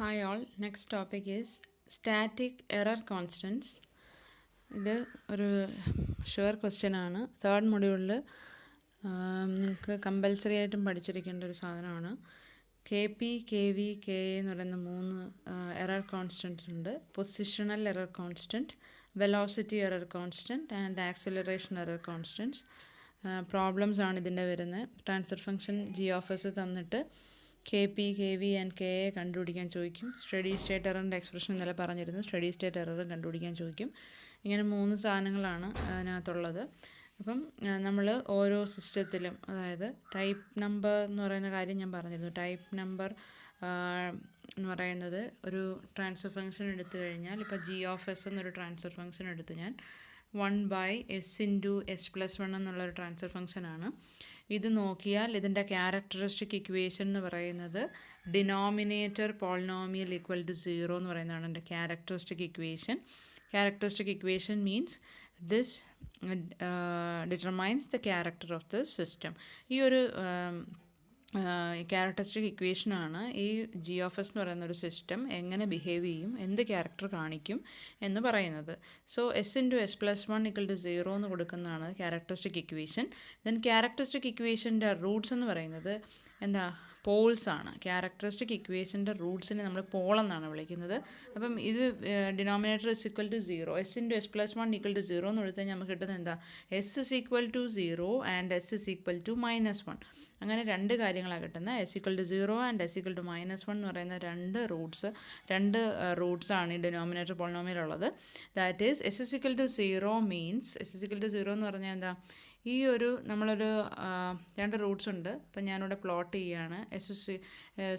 Hi all, next topic is static error constants. ഇത് ഒരു sure question ആണ്. Third മൊഡ്യൂളിൽ നിങ്ങൾക്ക് കമ്പൽസറി ആയിട്ടും പഠിച്ചിരിക്കേണ്ട ഒരു സാധനമാണ്. K P, K V, K A എന്ന് പറയുന്ന മൂന്ന് എറർ കോൺസ്റ്റൻറ്റ്സ് ഉണ്ട്. Positional error constant, velocity error constant and acceleration error constants. Problems ആണ് ഇതിൻ്റെ വരുന്നത്. Transfer function G of S തന്നിട്ട് K P, K V and K A കണ്ടുപിടിക്കാൻ ചോദിക്കും. സ്റ്റഡി സ്റ്റേറ്റ് എററിൻ്റെ എക്സ്പ്രഷൻ ഇന്നലെ പറഞ്ഞിരുന്നു. സ്റ്റഡി സ്റ്റേറ്റ് എറർ കണ്ടുപിടിക്കാൻ ചോദിക്കും. ഇങ്ങനെ മൂന്ന് സാധനങ്ങളാണ് അതിനകത്തുള്ളത്. അപ്പം നമ്മൾ ഓരോ സിസ്റ്റത്തിലും, അതായത് ടൈപ്പ് നമ്പർ എന്ന് പറയുന്ന കാര്യം ഞാൻ പറഞ്ഞിരുന്നു. ടൈപ്പ് നമ്പർ എന്ന് പറയുന്നത് ഒരു ട്രാൻസ്ഫർ ഫംഗ്ഷൻ എടുത്തു കഴിഞ്ഞാൽ, ഇപ്പോൾ ജി ഓഫ് എസ് എന്നൊരു ട്രാൻസ്ഫർ ഫംഗ്ഷൻ എടുത്ത് ഞാൻ 1/s ഇൻറ്റു എസ് പ്ലസ് 1 എന്നുള്ളൊരു ട്രാൻസ്ഫർ ഫംഗ്ഷനാണ്. ഇത് നോക്കിയാൽ ഇതിൻ്റെ ക്യാരക്ടറിസ്റ്റിക് ഇക്വേഷൻ എന്ന് പറയുന്നത് ഡിനോമിനേറ്റർ പോളിനോമിയൽ ഈക്വൽ ടു 0 എന്ന് പറയുന്നതാണ് എൻ്റെ characteristic equation. Characteristic equation means this determines the character of the system. ഈ ഒരു ക്യാരക്ടറിസ്റ്റിക് ഇക്വേഷനാണ് ഈ ജി ഓഫ് എസ് എന്ന് പറയുന്ന ഒരു സിസ്റ്റം എങ്ങനെ ബിഹേവ് ചെയ്യും, എന്ത് ക്യാരക്ടർ കാണിക്കും എന്ന് പറയുന്നത്. So S into S plus 1 equal to 0 എന്ന് കൊടുക്കുന്നതാണ് ക്യാരക്ടറിസ്റ്റിക് ഇക്വേഷൻ. ദെൻ ക്യാരക്ടറിസ്റ്റിക് ഇക്വേഷൻ്റെ റൂട്ട്സ് എന്ന് പറയുന്നത് എന്താ, പോൾസ് ആണ്. ക്യാരക്ടറിസ്റ്റിക് ഇക്വേഷൻ്റെ റൂട്ട്സിനെ നമ്മൾ പോൾ എന്നാണ് വിളിക്കുന്നത്. അപ്പം ഇത് denominator is equal to 0, S into S plus 1 equal to 0 എന്ന് കൊടുത്താൽ നമുക്ക് കിട്ടുന്നത് എന്താ, S is equal to 0 and S is equal to -1. അങ്ങനെ രണ്ട് കാര്യങ്ങളാണ് കിട്ടുന്നത്. S equal to 0 and S equal to -1 എന്ന് പറയുന്ന രണ്ട് റൂട്ട്സ് ആണ് ഈ ഡിനോമിനേറ്റർ പോളിനോമിയലുള്ളത്. That is S is equal to 0 means, S is equal to 0 എന്ന് പറഞ്ഞാൽ എന്താ, ഈ ഒരു നമ്മളൊരു രണ്ട് റൂട്ട്സ് ഉണ്ട്. അപ്പം ഞാനിവിടെ പ്ലോട്ട് ചെയ്യുകയാണ്.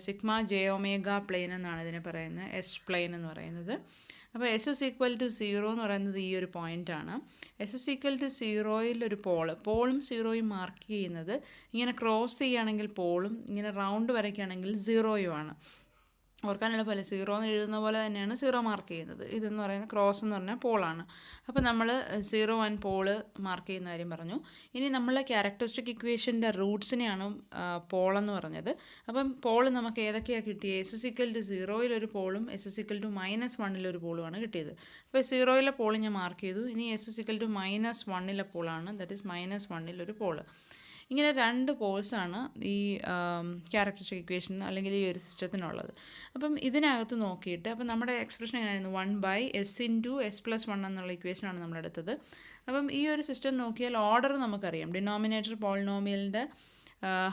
സിഗ്മ ജെ ഒമേഗ പ്ലെയിൻ എന്നാണ് ഇതിനെ പറയുന്നത്, എസ് പ്ലെയിൻ എന്ന് പറയുന്നത്. അപ്പോൾ എസ് ഇസ് ഈക്വൽ ടു 0 എന്ന് പറയുന്നത് ഈ ഒരു പോയിൻ്റാണ്. എസ് ഇസ് ഈക്വൽ ടു 0യിൽ ഒരു പോളും 0യും മാർക്ക് ചെയ്യുന്നത്, ഇങ്ങനെ ക്രോസ് ചെയ്യുകയാണെങ്കിൽ പോളും, ഇങ്ങനെ റൗണ്ട് വരയ്ക്കുകയാണെങ്കിൽ 0യും ആണ്. ഓർക്കാനുള്ള പോലെ 0 എന്ന് എഴുതുന്ന പോലെ തന്നെയാണ് 0 മാർക്ക് ചെയ്യുന്നത്. ഇതെന്ന് പറയുന്നത് ക്രോസ് എന്ന് പറഞ്ഞാൽ പോളാണ്. അപ്പോൾ നമ്മൾ 0 ആൻഡ് പോള് മാർക്ക് ചെയ്യുന്ന കാര്യം പറഞ്ഞു. ഇനി നമ്മൾ ക്യാരക്ടറിസ്റ്റിക് ഇക്വേഷൻ്റെ റൂട്ട്സിനെയാണ് പോളെന്ന് പറഞ്ഞത്. അപ്പം പോള് നമുക്ക് ഏതൊക്കെയാണ് കിട്ടിയത്, എസ് ഇസ് ഈക്വൽ ടു 0യിൽ ഒരു പോളും എസ് ഇസ് ഈക്വൽ ടു -1 ഒരു പോളുമാണ് കിട്ടിയത്. അപ്പോൾ 0യിലെ പോൾ ഞാൻ മാർക്ക് ചെയ്തു. ഇനി എസ് ഇസ് ഈക്വൽ ടു -1 പോളാണ്, ദാറ്റ് ഈസ് -1 ഒരു പോള്. ഇങ്ങനെ രണ്ട് പോൾസാണ് ഈ ക്യാരക്ടറിസ്റ്റിക് ഇക്വേഷൻ അല്ലെങ്കിൽ ഈ ഒരു സിസ്റ്റത്തിനുള്ളത്. അപ്പം ഇതിനകത്ത് നോക്കിയിട്ട്, അപ്പം നമ്മുടെ എക്സ്പ്രഷൻ എങ്ങനെയായിരുന്നു, 1/s ഇൻറ്റു എസ് പ്ലസ് 1 എന്നുള്ള ഇക്വേഷനാണ് നമ്മളെടുത്തത്. അപ്പം ഈ ഒരു സിസ്റ്റം നോക്കിയാൽ ഓർഡർ നമുക്കറിയാം. ഡിനോമിനേറ്റർ പോളിനോമിയലിൻ്റെ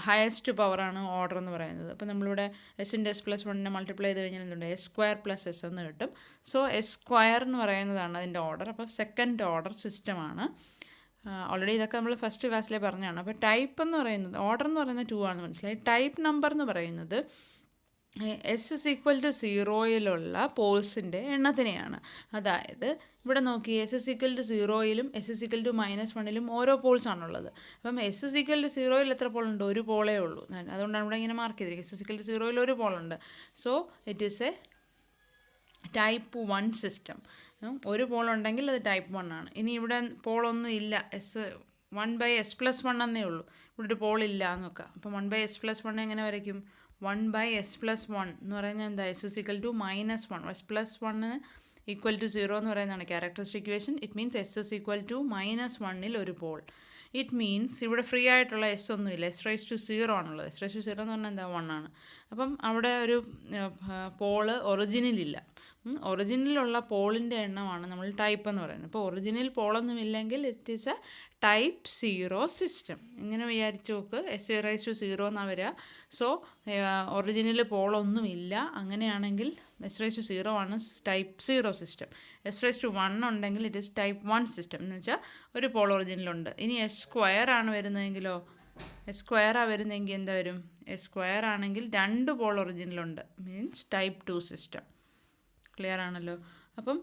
ഹയസ്റ്റ് പവറാണ് ഓർഡർ എന്ന് പറയുന്നത്. അപ്പോൾ നമ്മളിവിടെ S into S plus 1 multiply ചെയ്ത് കഴിഞ്ഞാൽ എന്തുണ്ട്, എസ് സ്ക്വയർ പ്ലസ് എസ് എന്ന് കിട്ടും. സോ എസ് സ്ക്വയർ എന്ന് പറയുന്നതാണ് അതിൻ്റെ ഓർഡർ. അപ്പോൾ സെക്കൻഡ് ഓർഡർ സിസ്റ്റമാണ്. ഓൾറെഡി ഇതൊക്കെ നമ്മൾ ഫസ്റ്റ് ക്ലാസ്സിലെ പറഞ്ഞതാണ്. അപ്പോൾ ടൈപ്പ് എന്ന് പറയുന്നത്, ഓർഡർ എന്ന് പറയുന്നത് 2 ആണെന്ന് മനസ്സിലായി. ടൈപ്പ് നമ്പർ എന്ന് പറയുന്നത് എസ് ഇസ് ഈക്വൽ ടു 0യിലുള്ള പോൾസിൻ്റെ എണ്ണത്തിനെയാണ്. അതായത് ഇവിടെ നോക്കി, എസ് ഇസ് ഈക്വൽ ടു 0യിലും എസ് ഇസ് ഈക്വൽ ടു -1ലും ഓരോ പോൾസാണുള്ളത്. അപ്പം എസ് ഇസ് ഈക്വൽ ടു 0യിൽ എത്ര പോളുണ്ട്, ഒരു പോളേ ഉള്ളൂ. അതുകൊണ്ടാണ് ഇവിടെ ഇങ്ങനെ മാർക്ക് ചെയ്തിരിക്കുന്നത്. എസ് ഇസ് ഈക്വൽ ടു 0യിൽ ഒരു പോളുണ്ട്. So it is a type 1 system. ഒരു പോളുണ്ടെങ്കിൽ അത് ടൈപ്പ് 1 ആണ്. ഇനി ഇവിടെ പോളൊന്നും ഇല്ല, 1/s പ്ലസ് 1 എന്നേ ഉള്ളൂ, ഇവിടെ ഒരു പോളില്ല എന്ന് നോക്കാം. അപ്പം 1/s പ്ലസ് 1 എങ്ങനെ വരയ്ക്കും, 1/s പ്ലസ് 1 എന്ന് പറയുന്നത് എന്താ, S is equal to -1. S plus 1 equal to 0 എന്ന് പറയുന്നതാണ് characteristic equation. It means S is equal to -1ൽ ഒരു പോൾ. ഇറ്റ് മീൻസ് ഇവിടെ ഫ്രീ ആയിട്ടുള്ള എസ് ഒന്നുമില്ല, എസ് റൈസ് ടു 0 ആണുള്ളത്. എസ് റൈസ് ടു 0 എന്ന് പറഞ്ഞാൽ എന്താ, 1 ആണ്. അപ്പം അവിടെ ഒരു പോള് ഒറിജിനിലില്ല. ഒറിജിനിലുള്ള പോളിൻ്റെ എണ്ണമാണ് നമ്മൾ ടൈപ്പ് എന്ന് പറയുന്നത്. അപ്പോൾ ഒറിജിനൽ പോളൊന്നും ഇല്ലെങ്കിൽ it is a type 0 system. ഇങ്ങനെ വിചാരിച്ച് നോക്ക്, എസ് റൈസ് ടു 0 എന്നാണ് വരിക. സോ ഒറിജിനൽ പോളൊന്നും ഇല്ല. അങ്ങനെയാണെങ്കിൽ എസ് റൈസ് ടു 0 ആണ് type 0 system. S raise to 1 ഉണ്ടെങ്കിൽ ഇറ്റ് ഈസ് ടൈപ്പ് 1 സിസ്റ്റം. എന്ന് വെച്ചാൽ ഒരു പോൾ ഒറിജിനലുണ്ട്. ഇനി എസ് സ്ക്വയർ ആണ് വരുന്നതെങ്കിലോ, എസ് സ്ക്വയറാണ് വരുന്നതെങ്കിൽ എന്താ വരും, എസ് സ്ക്വയർ ആണെങ്കിൽ 2 പോൾ ഒറിജിനലുണ്ട്, മീൻസ് ടൈപ്പ് 2 സിസ്റ്റം. ക്ലിയർ ആണല്ലോ. അപ്പം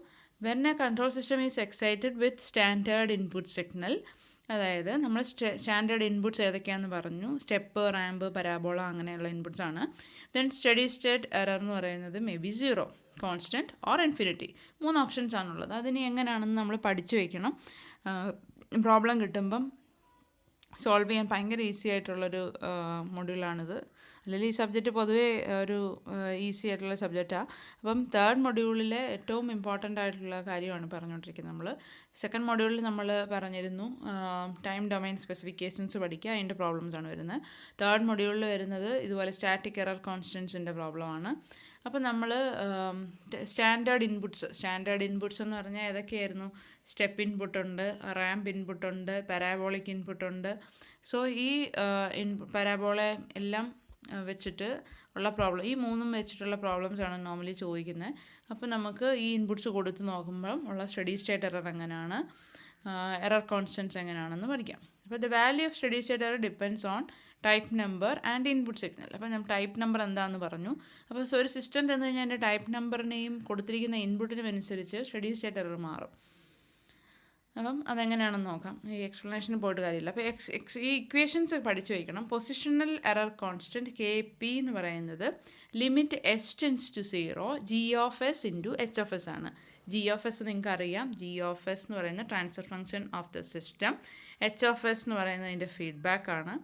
when a control system is excited with standard input signal, അതായത് നമ്മൾ സ്റ്റാൻഡേർഡ് ഇൻപുട്ട്സ് ഏതൊക്കെയാണെന്ന് പറഞ്ഞു, സ്റ്റെപ്പ്, റാമ്പ്, പരാബോള അങ്ങനെയുള്ള ഇൻപുട്ട്സ് ആണ്. ദെൻ സ്റ്റഡി സ്റ്റേറ്റ് എറർ എന്ന് പറയുന്നത് may be 0, constant or infinity. 3 options ആണുള്ളത്. അതിന് എങ്ങനെയാണെന്ന് നമ്മൾ പഠിച്ചു വയ്ക്കണം. പ്രോബ്ലം കിട്ടുമ്പം സോൾവ് ചെയ്യാൻ ഭയങ്കര ഈസി ആയിട്ടുള്ളൊരു മൊഡ്യൂളാണിത്. അല്ലെങ്കിൽ ഈ സബ്ജക്റ്റ് പൊതുവേ ഒരു ഈസി ആയിട്ടുള്ള സബ്ജക്റ്റാണ്. അപ്പം തേർഡ് മൊഡ്യൂളിലെ ഏറ്റവും ഇമ്പോർട്ടൻ്റ് ആയിട്ടുള്ള കാര്യമാണ് പറഞ്ഞുകൊണ്ടിരിക്കുന്നത് നമ്മൾ. സെക്കൻഡ് മൊഡ്യൂളിൽ നമ്മൾ പറഞ്ഞിരുന്നു ടൈം ഡൊമൈൻ സ്പെസിഫിക്കേഷൻസ് പഠിക്കുക, അതിൻ്റെ പ്രോബ്ലംസാണ് വരുന്നത്. തേർഡ് മൊഡ്യൂളിൽ വരുന്നത് ഇതുപോലെ സ്റ്റാറ്റിക് എറർ കോൺസ്റ്റൻസിൻ്റെ പ്രോബ്ലമാണ്. അപ്പോൾ നമ്മൾ സ്റ്റാൻഡേർഡ് ഇൻപുട്ട്സ് എന്ന് പറഞ്ഞാൽ ഏതൊക്കെയായിരുന്നു? സ്റ്റെപ്പ് ഇൻപുട്ടുണ്ട്, റാമ്പ് ഇൻപുട്ടുണ്ട്, പാരാബോളിക് ഇൻപുട്ടുണ്ട്. സോ ഈ പാരാബോളെ എല്ലാം വെച്ചിട്ട് ഉള്ള പ്രോബ്ലം, ഈ മൂന്നും വെച്ചിട്ടുള്ള പ്രോബ്ലംസാണ് നോർമലി ചോദിക്കുന്നത്. അപ്പോൾ നമുക്ക് ഈ ഇൻപുട്സ് കൊടുത്ത് നോക്കുമ്പം ഉള്ള സ്റ്റഡി സ്റ്റേറ്റ് എറർ എങ്ങനെയാണ്, എറർ കോൺസ്റ്റൻസ് എങ്ങനെയാണെന്ന് പഠിക്കാം. അപ്പോൾ the value of study state error depends on type number and input signal. അപ്പോൾ നമ്മൾ ടൈപ്പ് നമ്പർ എന്താണെന്ന് പറഞ്ഞു. അപ്പോൾ ഒരു സിസ്റ്റം തന്നു കഴിഞ്ഞാൽ എൻ്റെ ടൈപ്പ് നമ്പറിനെയും കൊടുത്തിരിക്കുന്ന ഇൻപുട്ടിനും അനുസരിച്ച് സ്റ്റഡി സ്റ്റേറ്റ് എറർ മാറും. അപ്പം അതെങ്ങനെയാണെന്ന് നോക്കാം. ഈ എക്സ്പ്ലനേഷന് പോയിട്ട് കാര്യമില്ല. അപ്പോൾ ഈ ഇക്വേഷൻസ് പഠിച്ചു വയ്ക്കണം. പൊസിഷണൽ എറർ കോൺസ്റ്റൻറ്റ് KP എന്ന് പറയുന്നത് limit S tends to 0 G(s) into H(s) ആണ്. G(s) നിങ്ങൾക്ക് അറിയാം. G(s) എന്ന് പറയുന്ന transfer function of the system. H(s) എന്ന് പറയുന്നത് അതിൻ്റെ ഫീഡ്ബാക്ക് ആണ്.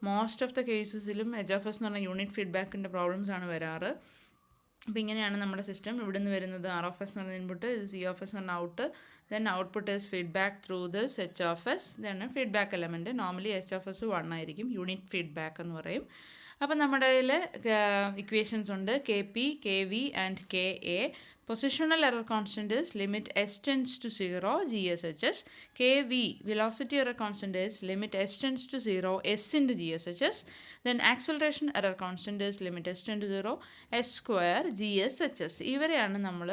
മോസ്റ്റ് ഓഫ് ദ കേസസിലും H(s) എന്ന് പറഞ്ഞാൽ യൂണിറ്റ് ഫീഡ്ബാക്കിൻ്റെ പ്രോബ്ലംസ് ആണ് വരാറ്. അപ്പോൾ ഇങ്ങനെയാണ് നമ്മുടെ സിസ്റ്റം. ഇവിടെ നിന്ന് വരുന്നത് R(s) എന്ന് പറയുന്ന ഇൻപുട്ട്, C(s) എന്ന് പറഞ്ഞ out, then output is feedback through this H(s), then feedback element. Normally H(s) 1 ആയിരിക്കും, യൂണിറ്റ് ഫീഡ്ബാക്ക് എന്ന് പറയും. അപ്പോൾ നമ്മുടെ കയ്യിൽ ഇക്വേഷൻസ് ഉണ്ട് KP, KV and KA. Positional error constant is limit S tends to 0 GSHS. KV, velocity error constant is limit S tends to 0 S into GSHS. Then acceleration error constant is limit S tends to 0 S square GSHS. ഇവരെയാണ് നമ്മൾ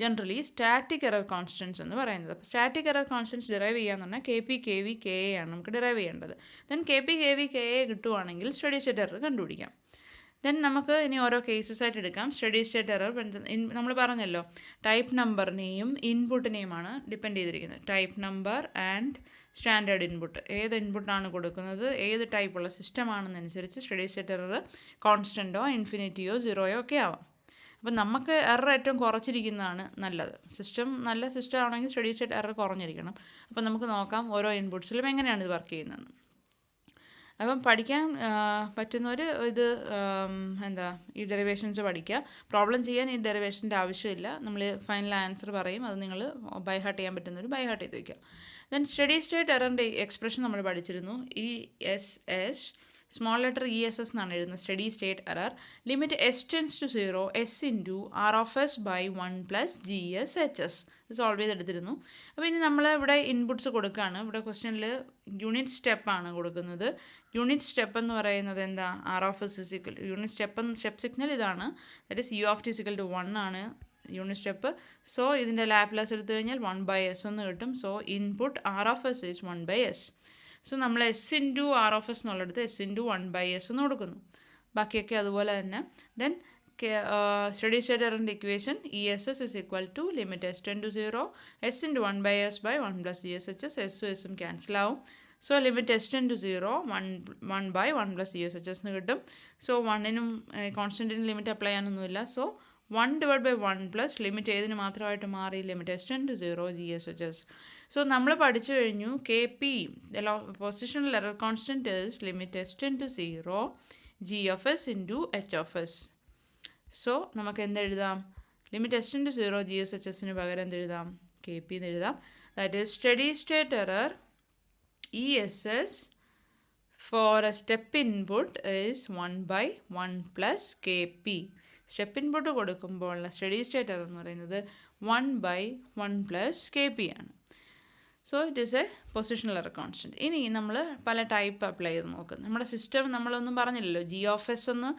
generally static error constants എന്ന് പറയുന്നത്. അപ്പോൾ static error constants derive ചെയ്യാന്ന് പറഞ്ഞാൽ KP, KV, KA ആണ് നമുക്ക് derive ചെയ്യേണ്ടത്. Then KP, KV, KA കിട്ടുവാണെങ്കിൽ സ്റ്റഡി സ്റ്റേറ്റ് എറർ കണ്ടുപിടിക്കാം. ദെൻ നമുക്ക് ഇനി ഓരോ കേസസ് ആയിട്ട് എടുക്കാം. സ്റ്റഡി സ്റ്റേറ്റ് എറർ നമ്മൾ പറഞ്ഞല്ലോ ടൈപ്പ് നമ്പറിനെയും ഇൻപുട്ടിനെയുമാണ് ഡിപ്പെൻഡ് ചെയ്തിരിക്കുന്നത്. Type number and standard input, ഏത് ഇൻപുട്ടാണ് കൊടുക്കുന്നത്, ഏത് ടൈപ്പുള്ള സിസ്റ്റം ആണെന്നനുസരിച്ച് സ്റ്റഡി സ്റ്റേറ്റ് എറർ കോൺസ്റ്റൻറ്റോ ഇൻഫിനിറ്റിയോ സീറോയോ ഒക്കെ ആവാം. അപ്പം നമുക്ക് എറർ ഏറ്റവും കുറച്ചിരിക്കുന്നതാണ് നല്ലത്. നല്ല സിസ്റ്റം ആണെങ്കിൽ സ്റ്റഡി സ്റ്റേറ്റ് എറർ കുറഞ്ഞിരിക്കണം. അപ്പം നമുക്ക് നോക്കാം ഓരോ ഇൻപുട്സിലും എങ്ങനെയാണ് ഇത് വർക്ക് ചെയ്യുന്നത്. അപ്പം പഠിക്കാൻ പറ്റുന്നവർ ഇത് ഈ ഡെറിവേഷൻസ് പഠിക്കുക. പ്രോബ്ലം ചെയ്യാൻ ഈ ഡെറിവേഷൻ്റെ ആവശ്യമില്ല. നമ്മൾ ഫൈനൽ ആൻസർ പറയും, അത് നിങ്ങൾ ബൈ ഹാർട്ട് ചെയ്യാൻ പറ്റുന്നവർ ബൈ ഹാർട്ട് ചെയ്ത് വയ്ക്കുക. ദെൻ സ്റ്റഡി സ്റ്റേറ്റ് എററിൻ്റെ എക്സ്പ്രഷൻ നമ്മൾ പഠിച്ചിരുന്നു. ESS സ്മോൾ ലെറ്റർ ESS എന്നാണ് എഴുതുന്നത്. Steady state error limit S tends to 0 S into R(s) by 1 plus GSHS solve ചെയ്തെടുത്തിരുന്നു. അപ്പോൾ ഇനി നമ്മൾ ഇവിടെ ഇൻപുട്സ് കൊടുക്കുകയാണ്. ഇവിടെ ക്വസ്റ്റ്യനിൽ യൂണിറ്റ് സ്റ്റെപ്പാണ് കൊടുക്കുന്നത്. യൂണിറ്റ് സ്റ്റെപ്പ് എന്ന് പറയുന്നത് എന്താ? R(s) യൂണിറ്റ് സ്റ്റെപ്പ് സിഗ്നൽ ഇതാണ്. ദാറ്റ് ഈസ് U(t) 1 ആണ് യൂണിറ്റ് സ്റ്റെപ്പ്. സോ ഇതിൻ്റെ ലാപ്ലേസ് എടുത്തു കഴിഞ്ഞാൽ 1/s എന്ന് കിട്ടും. So input R(s) is 1/s. So നമ്മൾ S ഇൻറ്റു R(s) എന്നുള്ളടുത്ത് S ഇൻറ്റു 1/s എന്ന് കൊടുക്കുന്നു. ബാക്കിയൊക്കെ അതുപോലെ തന്നെ. ദെൻ സ്റ്റഡി സ്റ്റേറ്റ് എററിൻ്റെ equation ESS is equal to limit S tend to 0 S into 1/s by 1 plus GSHS. എസും എസും ക്യാൻസൽ ആവും. So limit S tend to 0 1 by 1 plus GSHS എന്ന് കിട്ടും. സോ 1നും കോൺസ്റ്റൻറ്റിനും ലിമിറ്റ് അപ്ലൈ ചെയ്യാനൊന്നുമില്ല. So 1 divided by 1 plus limit ഏതിന് മാത്രമായിട്ട് മാറി? Limit S tend to 0 GSHS. So നമ്മൾ പഠിച്ചു കഴിഞ്ഞു KP positional error constant is limit S tend to 0 G(s) into H(s). So നമുക്ക് എന്തെഴുതാം? ലിമിറ്റ് S tend to 0 GSHSന് പകരം എന്തെഴുതാം? KP എന്ന് എഴുതാം. That is steady state error ESS for a step input is 1/1 plus KP. Step input കൊടുക്കുമ്പോൾ study state error എന്ന് പറയുന്നത് 1/1 പ്ലസ് KP ആണ്. So it is A positional error constant. ഇനി നമ്മൾ പല ടൈപ്പ് അപ്ലൈ ചെയ്ത് നോക്കും. നമ്മുടെ സിസ്റ്റം നമ്മളൊന്നും പറഞ്ഞില്ലല്ലോ. G(s) എന്ന്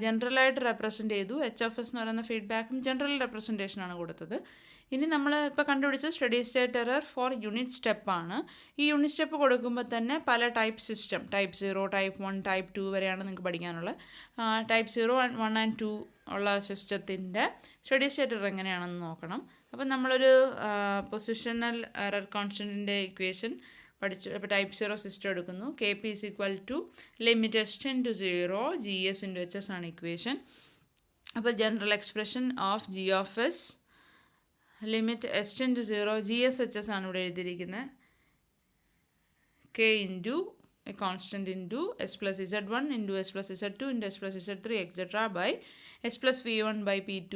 ജനറലായിട്ട് റെപ്രസെൻറ്റ് ചെയ്തു. H(s) എന്ന് പറയുന്ന ഫീഡ്ബാക്കും ജനറൽ റെപ്രസെൻറ്റേഷനാണ് കൊടുത്തത്. ഇനി നമ്മൾ ഇപ്പോൾ കണ്ടുപിടിച്ച steady state error for unit സ്റ്റെപ്പാണ്. ഈ യൂണിറ്റ് സ്റ്റെപ്പ് കൊടുക്കുമ്പോൾ തന്നെ പല type system, type 0, type 1, type 2 വരെയാണ് നിങ്ങൾക്ക് പഠിക്കാനുള്ളത്. ടൈപ്പ് 0, 1 and 2 ഉള്ള സിസ്റ്റത്തിൻ്റെ സ്റ്റഡി സ്റ്റേറ്റ് എറർ എങ്ങനെയാണെന്ന് നോക്കണം. അപ്പം നമ്മളൊരു പൊസിഷണൽ എറർ കോൺസ്റ്റൻറ്റിൻ്റെ ഇക്വേഷൻ പഠിച്ചു. അപ്പോൾ ടൈപ്പ് 0 സിസ്റ്റം എടുക്കുന്നു. KP is equal to limit S tend to 0 GS into HS ആണ് ഇക്വേഷൻ. അപ്പോൾ general expression of G(s) limit S tend to 0 GSHS ആണ് ഇവിടെ എഴുതിയിരിക്കുന്നത്. K into a constant into s plus z1 into s plus z2 into s plus z3 etc. by s plus v1 by p2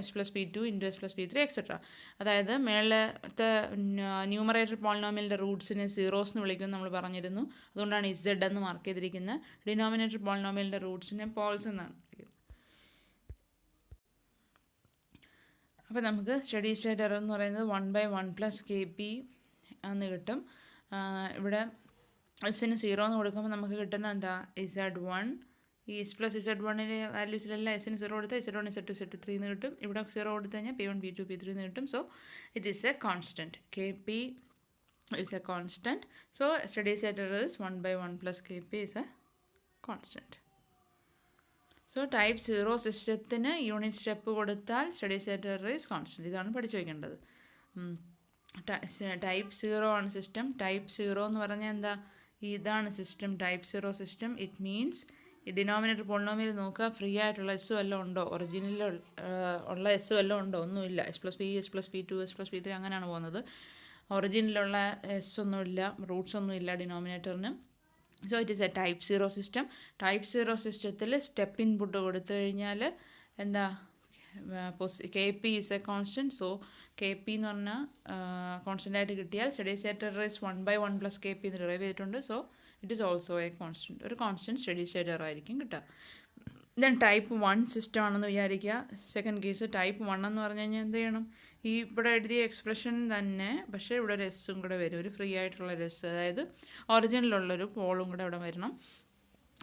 s plus p2 into s plus p3 etc. അതായത് മേളത്തെ numerator പോളിനോമിയലിൻ്റെ റൂട്ട്സിനെ zeros എന്ന് വിളിക്കുമെന്ന് നമ്മൾ പറഞ്ഞിരുന്നു. അതുകൊണ്ടാണ് Z എന്ന് mark ചെയ്തിരിക്കുന്നത്. Denominator പോളിനോമിയലിൻ്റെ റൂട്ട്സിനെ Paul's എന്നാണ് വിളിക്കുന്നത്. അപ്പോൾ നമുക്ക് സ്റ്റഡി സ്റ്റേറ്റ് എറർ എന്ന് പറയുന്നത് 1/1 പ്ലസ് KP എന്ന് കിട്ടും. ഇവിടെ എസിന് 0 എന്ന് കൊടുക്കുമ്പോൾ നമുക്ക് കിട്ടുന്ന എന്താ, Z1 ഈ എസ് പ്ലസ് Z1ൻ്റെ വാല്യൂസിലെല്ലാം എസിന് 0 കൊടുത്താൽ Z1 Z2 Z3 എന്ന് കിട്ടും. ഇവിടെ 0 കൊടുത്തു കഴിഞ്ഞാൽ P1 P2 P3 എന്ന് കിട്ടും. So it is a constant. KP is a constant. So steady state error is 1/1 plus KP is a constant. So type 0 സിസ്റ്റത്തിന് യൂണിറ്റ് സ്റ്റെപ്പ് കൊടുത്താൽ study state error is constant. ഇതാണ് പഠിച്ചു വയ്ക്കേണ്ടത്. Type 0 ആണ് system. Type 0 എന്ന് പറഞ്ഞാൽ എന്താ, ഇതാണ് system. Type 0 system it means ഈ ഡിനോമിനേറ്റർ പോളിനോമിയൽ നോക്കുക, ഫ്രീ ആയിട്ടുള്ള എസ് വല്ലതും ഉണ്ടോ, ഒറിജിനൽ ഉള്ള എസ് വല്ലതും ഉണ്ടോ, ഒന്നുമില്ല. S plus P, S plus P2, S plus P3 അങ്ങനെയാണ് പോകുന്നത്. ഒറിജിനിലുള്ള എസ് ഒന്നുമില്ല, റൂട്ട്സ് ഒന്നുമില്ല ഡിനോമിനേറ്ററിന്. So it is a type 0 system. Type 0 സിസ്റ്റത്തിൽ സ്റ്റെപ്പ് ഇൻപുട്ട് കൊടുത്തു കഴിഞ്ഞാൽ എന്താ, KP is a constant. So KP എന്ന് പറഞ്ഞാൽ കോൺസ്റ്റൻ്റ് ആയിട്ട് കിട്ടിയാൽ steady state error is 1/1 plus KP എന്ന് ഡിറൈവ് ചെയ്തിട്ടുണ്ട്. So it is also A constant. ഒരു കോൺസ്റ്റൻറ്റ് സ്റ്റഡി സ്റ്റേറ്റ് എറർ ആയിരിക്കും കിട്ടുക. ദെൻ ടൈപ്പ് 1 സിസ്റ്റം ആണെന്ന് വിചാരിക്കുക. സെക്കൻഡ് കേസ് ടൈപ്പ് 1 എന്ന് പറഞ്ഞു കഴിഞ്ഞാൽ എന്ത് ചെയ്യണം, ഈ ഇവിടെ എഴുതിയ എക്സ്പ്രഷൻ തന്നെ, പക്ഷേ ഇവിടെ ഒരു എസ്സും കൂടെ വരും, ഒരു ഫ്രീ ആയിട്ടുള്ള ഒരു എസ്, അതായത് ഒറിജിനലുള്ളൊരു പോളും കൂടെ ഇവിടെ വരണം.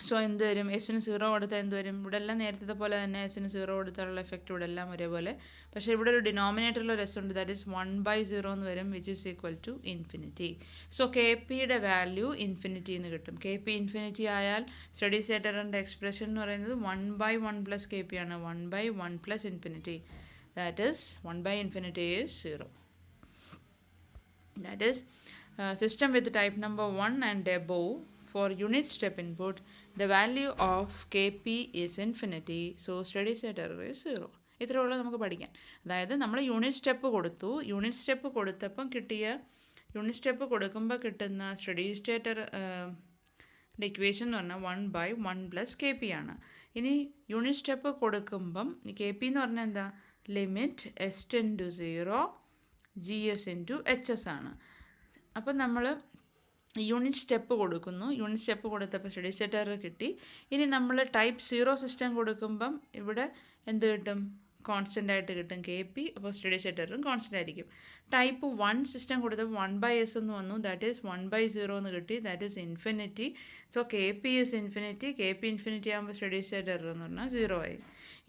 സോ എന്ത് വരും, എസിന് 0 കൊടുത്താൽ എന്ത് വരും, ഇവിടെ എല്ലാം നേരത്തെ പോലെ തന്നെ എസിന് 0 കൊടുത്താലുള്ള എഫക്റ്റ് ഇവിടെ എല്ലാം ഒരേപോലെ. പക്ഷേ ഇവിടെ ഒരു ഡിനോമിനേറ്ററിൽ ഒരു എസ് ഉണ്ട്, ദാറ്റ് ഈസ് 1/0 എന്ന് വരും, which is equal to infinity. So KPയുടെ വാല്യൂ ഇൻഫിനിറ്റി എന്ന് കിട്ടും. KP ഇൻഫിനിറ്റി ആയാൽ സ്റ്റഡി സ്റ്റേറ്റ് എററിൻ്റെ എക്സ്പ്രഷൻ എന്ന് പറയുന്നത് 1/1 പ്ലസ് KP ആണ്. 1/1 പ്ലസ് infinity, that is 1/infinity is 0. That is system with type number 1 and above. For unit step input, the value of KP is infinity. So steady state error is 0. ഇത്രയുള്ള നമുക്ക് പഠിക്കാൻ. അതായത് നമ്മൾ unit step കൊടുത്തു. Unit step കൊടുത്തപ്പം കിട്ടിയ, unit step കൊടുക്കുമ്പോൾ കിട്ടുന്ന steady state equation എന്ന് പറഞ്ഞാൽ 1/1 പ്ലസ് KP ആണ്. ഇനി യൂണിറ്റ് സ്റ്റെപ്പ് കൊടുക്കുമ്പം KP എന്ന് പറഞ്ഞാൽ എന്താ, ലിമിറ്റ് S → 0 GS × HS ആണ്. അപ്പം നമ്മൾ യൂണിറ്റ് സ്റ്റെപ്പ് കൊടുക്കുന്നു. യൂണിറ്റ് സ്റ്റെപ്പ് കൊടുത്തപ്പോൾ സ്റ്റഡി സ്റ്റേറ്റ് എറർ കിട്ടി. ഇനി നമ്മൾ ടൈപ്പ് 0 സിസ്റ്റം കൊടുക്കുമ്പം ഇവിടെ എന്ത് കിട്ടും, കോൺസ്റ്റൻ്റ് ആയിട്ട് കിട്ടും KP. അപ്പോൾ സ്റ്റഡി സ്റ്റേറ്റ് എററും കോൺസ്റ്റൻ്റ് ആയിരിക്കും. ടൈപ്പ് 1 സിസ്റ്റം കൊടുത്തപ്പോൾ 1/s എന്ന് വന്നു, ദാറ്റ് ഈസ് 1/0 എന്ന് കിട്ടി, that is infinity. So KP is infinity. KP infinity ആകുമ്പോൾ സ്റ്റഡി സ്റ്റേറ്റ് എറർ എന്ന് പറഞ്ഞാൽ 0 ആയി.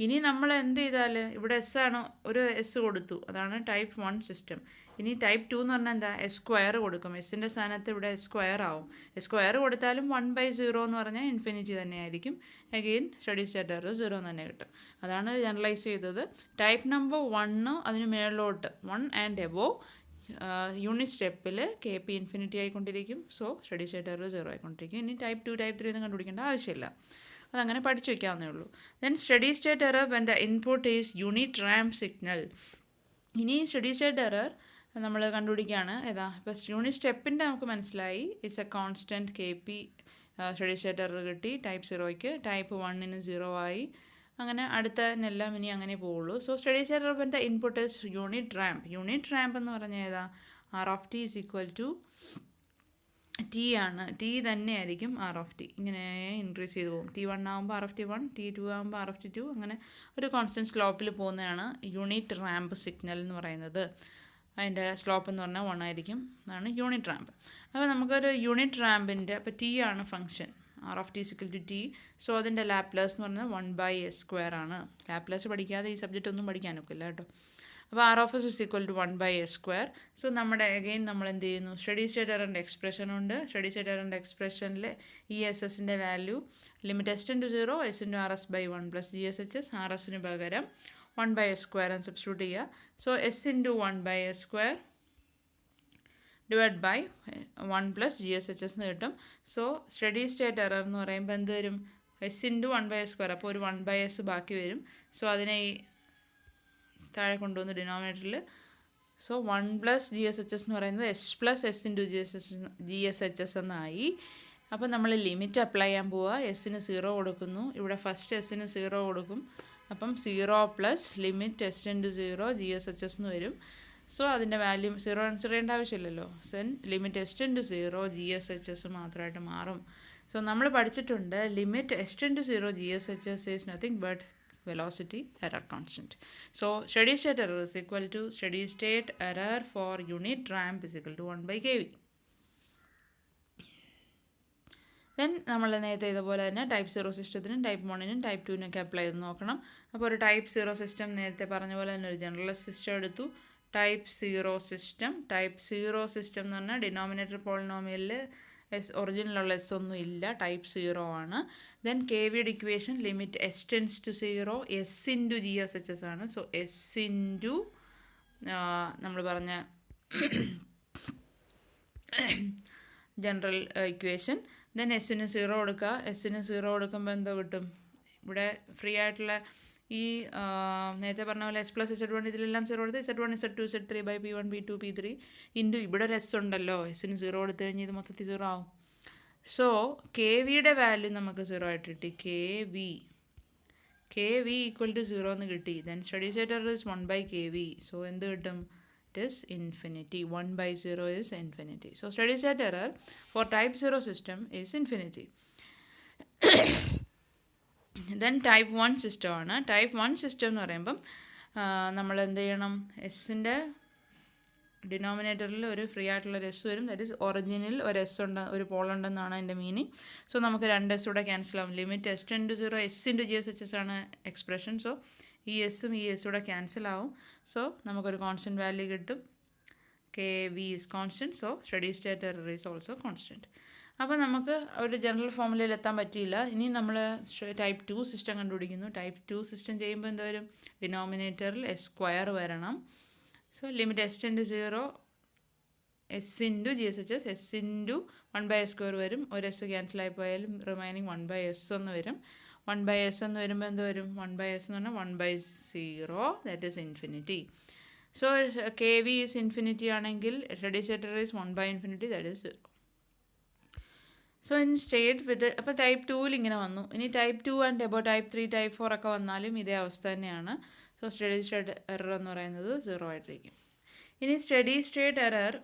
ഇനി നമ്മൾ എന്ത് ചെയ്താൽ, ഇവിടെ എസ് ആണ്, ഒരു എസ് കൊടുത്തു, അതാണ് ടൈപ്പ് 1 സിസ്റ്റം. ഇനി ടൈപ്പ് 2 എന്ന് പറഞ്ഞാൽ എന്താ, S² കൊടുക്കും. എസിൻ്റെ സ്ഥാനത്ത് ഇവിടെ S² ആവും. S² കൊടുത്താലും 1/0 എന്ന് പറഞ്ഞാൽ ഇൻഫിനിറ്റി തന്നെയായിരിക്കും. അഗെയിൻ സ്റ്റഡി സ്റ്റേറ്റ് എറർ 0 തന്നെ കിട്ടും. അതാണ് ജനറലൈസ് ചെയ്തത്. ടൈപ്പ് നമ്പർ 1 അതിന് മേളിലോട്ട് 1 ആൻഡ് എബോവ് യൂണിറ്റ് സ്റ്റെപ്പിൽ KP ഇൻഫിനിറ്റി ആയിക്കൊണ്ടിരിക്കും. സോ സ്റ്റഡി സ്റ്റേറ്റ് എറർ 0 ആയിക്കൊണ്ടിരിക്കും. ഇനി ടൈപ്പ് 2 ടൈപ്പ് 3 ഒന്നും കണ്ടുപിടിക്കേണ്ട ആവശ്യമില്ല, അതങ്ങനെ പഠിച്ചു വയ്ക്കാവുന്നേ ഉള്ളൂ. Then steady state error when the input is unit ramp signal. ഇനി സ്റ്റഡി സ്റ്റേറ്റ് എറർ നമ്മൾ കണ്ടുപിടിക്കുകയാണ്. ഏതാ, ഇപ്പോൾ യൂണിറ്റ് സ്റ്റെപ്പിൻ്റെ നമുക്ക് മനസ്സിലായി, is a constant KP. Steady state error കിട്ടി ടൈപ്പ് 0ക്ക്. ടൈപ്പ് 1ന് 0 ആയി. അങ്ങനെ അടുത്തതിനെല്ലാം ഇനി അങ്ങനെ പോവുള്ളൂ. So steady state error when the input is unit ramp. Unit ramp എന്ന് പറഞ്ഞാൽ ഏതാ, R(t) is equal to T ആണ്. T തന്നെയായിരിക്കും R(t). ഇങ്ങനെ ഇൻക്രീസ് ചെയ്ത് പോകും. T1 ആകുമ്പോൾ R(1), T2 ആകുമ്പോൾ R(2), അങ്ങനെ ഒരു കോൺസ്റ്റൻറ്റ് സ്ലോപ്പിൽ പോകുന്നതാണ് യൂണിറ്റ് റാമ്പ് സിഗ്നൽ എന്ന് പറയുന്നത്. അതിൻ്റെ സ്ലോപ്പ് എന്ന് പറഞ്ഞാൽ 1 ആയിരിക്കും. അതാണ് യൂണിറ്റ് റാമ്പ്. അപ്പോൾ നമുക്കൊരു യൂണിറ്റ് റാമ്പിൻ്റെ, അപ്പോൾ T ആണ് ഫംഗ്ഷൻ, R(t) = T. സോ അതിൻ്റെ ലാപ്ലേസ് എന്ന് പറഞ്ഞാൽ 1/s² ആണ്. ലാപ്ലേസ് പഠിക്കാതെ ഈ സബ്ജക്റ്റ് ഒന്നും പഠിക്കാനൊക്കില്ല കേട്ടോ. അപ്പോൾ R(s) = 1/s². സോ നമ്മുടെ അഗെയിൻ നമ്മൾ എന്ത് ചെയ്യുന്നു, സ്റ്റഡി സ്റ്റേറ്റ് എററിൻ്റെ എക്സ്പ്രഷൻ ഉണ്ട്. സ്റ്റഡി സ്റ്റേറ്റ് എററിൻ്റെ എക്സ്പ്രഷനിൽ ഈ SS-ൻ്റെ value limit S → 0 S × RS/1 plus GSHS. RSന് പകരം 1/s² എന്ന് സബ്സ്റ്റിറ്റ്യൂട്ട് ചെയ്യുക. So S × 1/s² divide by 1 plus GSHS എന്ന് കിട്ടും. സോ സ്റ്റഡി സ്റ്റേറ്റ് എറർ എന്ന് പറയുമ്പോൾ എന്ത് വരും, S × 1/s². അപ്പോൾ ഒരു 1/s ബാക്കി വരും. സോ അതിനെ ഈ താഴെ കൊണ്ടുവന്ന് ഡിനോമിനേറ്ററിൽ. സോ 1 പ്ലസ് GSHS എന്ന് പറയുന്നത് S പ്ലസ് S × GSHS എന്നായി. അപ്പോൾ നമ്മൾ ലിമിറ്റ് അപ്ലൈ ചെയ്യാൻ പോവുക. എസ്സിന് 0 കൊടുക്കുന്നു. ഇവിടെ ഫസ്റ്റ് എസ്സിന് 0 കൊടുക്കും. അപ്പം 0 plus limit S into 0 G S H S എന്ന് വരും. സോ അതിൻ്റെ വാല്യൂ 0 കൺസിഡർ ചെയ്യേണ്ട ആവശ്യമില്ലല്ലോ. Then limit S into 0 G S H S മാത്രമായിട്ട് മാറും. സോ നമ്മൾ പഠിച്ചിട്ടുണ്ട് limit S into 0 G S H S is nothing but velocity error constant. So steady state error is equal to steady state error for unit ramp is equal to 1 by kV. Then നമ്മൾ നേരത്തെ ഇതുപോലെ തന്നെ type 0 സിസ്റ്റത്തിനും type 1നും type 2വിനൊക്കെ apply ചെയ്ത് നോക്കണം. അപ്പോൾ ഒരു type 0 system നേരത്തെ പറഞ്ഞ പോലെ തന്നെ ഒരു ജനറലൈസ് സിസ്റ്റം എടുത്തു. ടൈപ്പ് 0 സിസ്റ്റം എന്ന് പറഞ്ഞാൽ ഡിനോമിനേറ്റർ പോളിനോമിയലിൽ ഒറിജിനലുള്ള എസ് ഒന്നും ഇല്ല, ടൈപ്പ് 0 ആണ്. ദെൻ കെ വിയുടെ equation limit S tends to 0 S into G S H S ആണ്. സോ എസ് ഇൻറ്റു നമ്മൾ പറഞ്ഞ ജനറൽ ഇക്വേഷൻ. ദെൻ എസ്സിന് 0 കൊടുക്കുക. എസ്സിന് 0 കൊടുക്കുമ്പോൾ എന്തോ കിട്ടും? ഇവിടെ ഫ്രീ ആയിട്ടുള്ള ഈ നേരത്തെ പറഞ്ഞ പോലെ എസ് പ്ലസ് Z1 ഇതിലെല്ലാം 0 കൊടുത്ത് Z1 Z2 Z3 by P1 P2 P3 into ഇവിടെ ഒരു എസ് ഉണ്ടല്ലോ, എസ്സിന് 0 കൊടുത്തു കഴിഞ്ഞാൽ ഇത് മൊത്തത്തിൽ 0 ആവും. സോ കെ വിയുടെ വാല്യൂ നമുക്ക് 0 ആയിട്ട് കിട്ടി. കെ വി ഈക്വൽ ടു 0 എന്ന് കിട്ടി. Then steady state error is 1 by K V. So എന്ത് കിട്ടും? It is infinity. 1 by 0 is infinity. So steady state error for type 0 system is infinity. Then type 1 സിസ്റ്റമാണ്. Type 1 system എന്ന് പറയുമ്പം നമ്മൾ എന്ത് ചെയ്യണം? എസ്സിൻ്റെ ഡിനോമിനേറ്ററിൽ ഒരു ഫ്രീ ആയിട്ടുള്ള ഒരു എസ് വരും. ദാറ്റ് ഈസ് ഒറിജിനിൽ ഒരു എസ് ഉണ്ട്, ഒരു പോളുണ്ടെന്നാണ് അതിൻ്റെ മീനിങ്. സോ നമുക്ക് രണ്ട് എസ് കൂടെ ക്യാൻസൽ ആവും. Limit S into 0 S into G S H S ആണ് എക്സ്പ്രഷൻ. സോ ഈ എസ്സും ഈ എസ്സും കൂടെ ക്യാൻസൽ ആവും. സോ നമുക്കൊരു കോൺസ്റ്റൻറ്റ് വാല്യൂ കിട്ടും. K V is constant. So steady state error is also constant. അപ്പോൾ നമുക്ക് ഒരു ജനറൽ ഫോമുലയിൽ എത്താൻ പറ്റിയില്ല. ഇനി നമ്മൾ ടൈപ്പ് 2 സിസ്റ്റം കണ്ടുപിടിക്കുന്നു. ടൈപ്പ് 2 സിസ്റ്റം ചെയ്യുമ്പോൾ എന്താ വരും? ഡിനോമിനേറ്ററിൽ എസ് സ്ക്വയർ വരണം. So limit S into 0 S into G S H S S into 1 by s square വരും. ഒരു എസ് ക്യാൻസൽ ആയി പോയാലും റിമൈനിങ് 1 by s എന്ന് വരും. 1 by s എന്ന് വരുമ്പോൾ എന്ത് വരും? 1 by s എന്ന് പറഞ്ഞാൽ 1 by 0 that is infinity. So K V is infinity ആണെങ്കിൽ steady state error is 1 by infinity that is 0. So in state with അപ്പോൾ ടൈപ്പ് 2വിൽ ഇങ്ങനെ വന്നു. ഇനി type 2 and above type 3 type 4 ഒക്കെ വന്നാലും ഇതേ അവസ്ഥ തന്നെയാണ്. സോ സ്റ്റഡി സ്റ്റേറ്റ് എറർ എന്ന് പറയുന്നത് 0 ആയിട്ടിരിക്കും. ഇനി സ്റ്റഡി സ്റ്റേറ്റ് എറർ